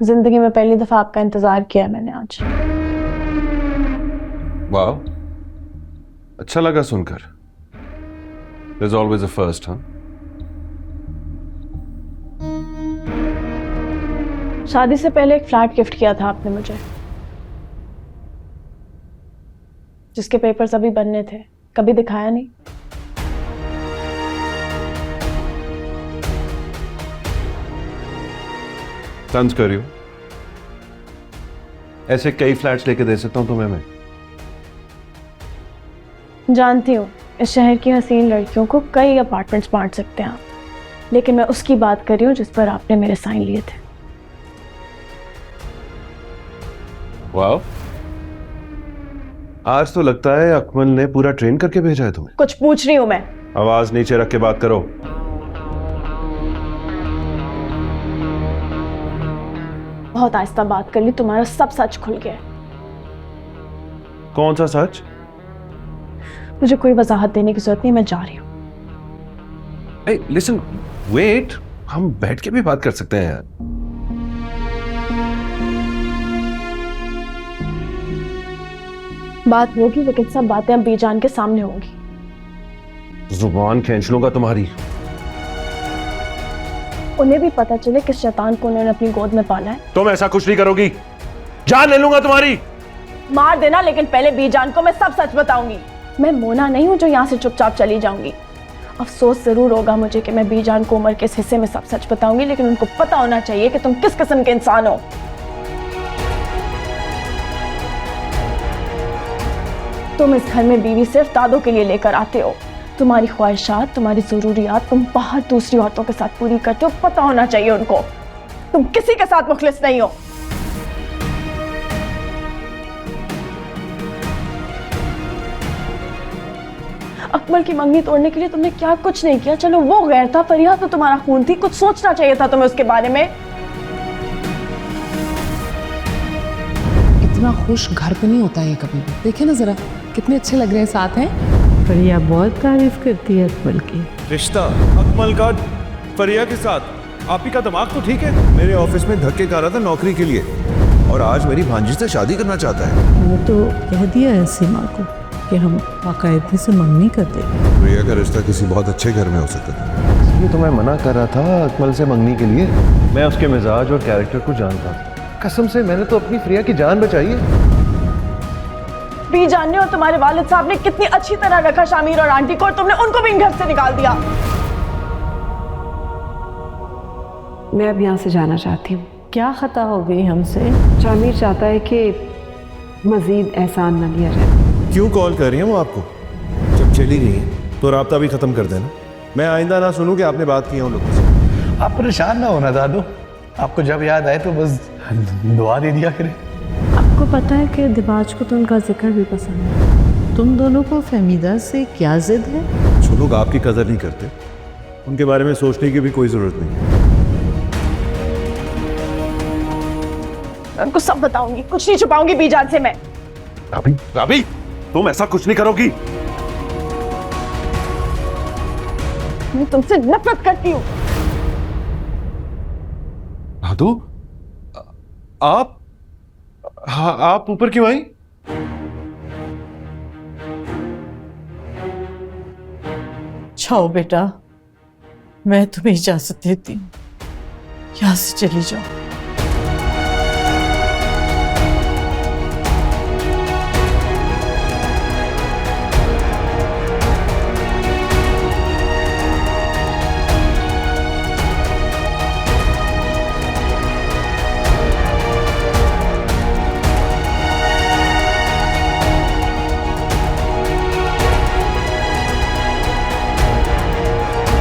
जिंदगी में पहली दफा आपका इंतजार किया है मैंने आज। वाह, अच्छा लगा सुनकर। There's always a first, हाँ? शादी से पहले एक फ्लैट गिफ्ट किया था आपने मुझे, जिसके पेपर्स अभी बनने थे, कभी दिखाया नहीं। तंज कर रही हो? ऐसे कई फ्लैट्स लेके दे सकता हूं तुम्हें मैं। जानती हूँ इस शहर की हसीन लड़कियों को कई अपार्टमेंट्स बांट सकते हैं आप, लेकिन मैं उसकी बात कर रही हूँ जिस पर आपने मेरे साइन लिए थे। वाह, आज तो लगता है अकमल ने पूरा ट्रेन करके भेजा है तुम्हें। कुछ पूछ रही हूँ मैं। आवाज नीचे रख के बात करो। बहुत आहिस्ता बात कर ली, तुम्हारा सब सच खुल गया है। कौन सा सच? मुझे कोई वजाहत देने की जरूरत नहीं, मैं जा रही हूँ। लिसन, वेट, हम बैठ के भी बात कर सकते हैं यार। बात होगी, लेकिन सब बातें अब बीजान के सामने होंगी। जुबान खींच लूंगा तुम्हारी। उन्हें भी पता चले किस शैतान को उन्होंने अपनी गोद में पाला है। तुम ऐसा कुछ नहीं करोगी, जान ले लूंगा तुम्हारी। मार देना, लेकिन पहले बीजान को मैं सब सच बताऊंगी। मैं मोना नहीं हूं जो यहाँ से चुपचाप चली जाऊंगी। अफसोस जरूर होगा मुझे कि मैं बीजान को उम्र के इस हिस्से में सब सच बताऊंगी, लेकिन उनको पता होना चाहिए कि तुम किस किस्म के इंसान हो। तुम इस घर में बीवी सिर्फ दादों के लिए लेकर आते हो। तुम्हारी ख्वाहिशात, तुम्हारी जरूरियात तुम बाहर दूसरी औरतों के साथ पूरी करते हो, पता होना चाहिए उनको। तुम किसी के साथ मुखलिस नहीं हो। अकमल की मंगनी तोड़ने के लिए तुमने क्या कुछ नहीं किया। चलो वो गैर था, फरिया तो तुम्हारा खून थी, कुछ सोचना चाहिए था तुम्हें उसके बारे में। इतना खुश घर पे नहीं होता है कभी भी। देखे ना जरा कितने अच्छे लग रहे हैं साथ हैं। फरिया बहुत तारीफ करती है अकमल की। रिश्ता अकमल का फरिया के साथ। आप ही का दिमाग तो ठीक है। मेरे ऑफिस में धक्के खा रहा था नौकरी के लिए, और आज मेरी भांजी से शादी करना चाहता है। मैंने तो कह दिया है सीमा को कि हम बाकायदगी से मंगनी करते हैं। फरिया का रिश्ता किसी बहुत अच्छे घर में हो सकता था। ये तो मैं मना कर रहा था अकमल से मंगनी के लिए। मैं उसके मिजाज और कैरेक्टर को जानता हूं। कसम से मैंने तो अपनी फ्रिया की जान बचाई है। बीजान ने और तुम्हारे वालिद साहब ने कितनी अच्छी तरह रखा शामिर और आंटी को, और तुमने उनको भी घर से निकाल दिया। मैं अब यहाँ से जाना चाहती हूँ। क्या खता हो गई हमसे? शामिर चाहता है कि मजीद एहसान न लिया जाए। क्यों कॉल कर रही हैं वो आपको? जब चली गई हैं तो राब्ता भी खत्म कर देना। मैं आइंदा ना सुनूं कि आपने बात की है उन लोगों से। आप परेशान ना होना दादू, आपको जब याद आए तो बस दुआ दे दिया करें। आपको पता है कि दिबाज को तो उनका जिक्र भी पसंद है। तुम दोनों को फहमीदा से क्या जिद है? जो लोग आपकी कदर नहीं करते उनके बारे में सोचने की भी कोई जरूरत नहीं है। मैं उनको सब बताऊंगी, कुछ नहीं छुपाऊंगी बीजान से मैं। राबी, राबी, तुम ऐसा कुछ नहीं करोगी। मैं तुमसे नफरत करती हूँ। दादू, आप ऊपर क्यों आई? जाओ बेटा, मैं तुम्हें इजाजत देती हूँ, यहाँ से चली जाओ।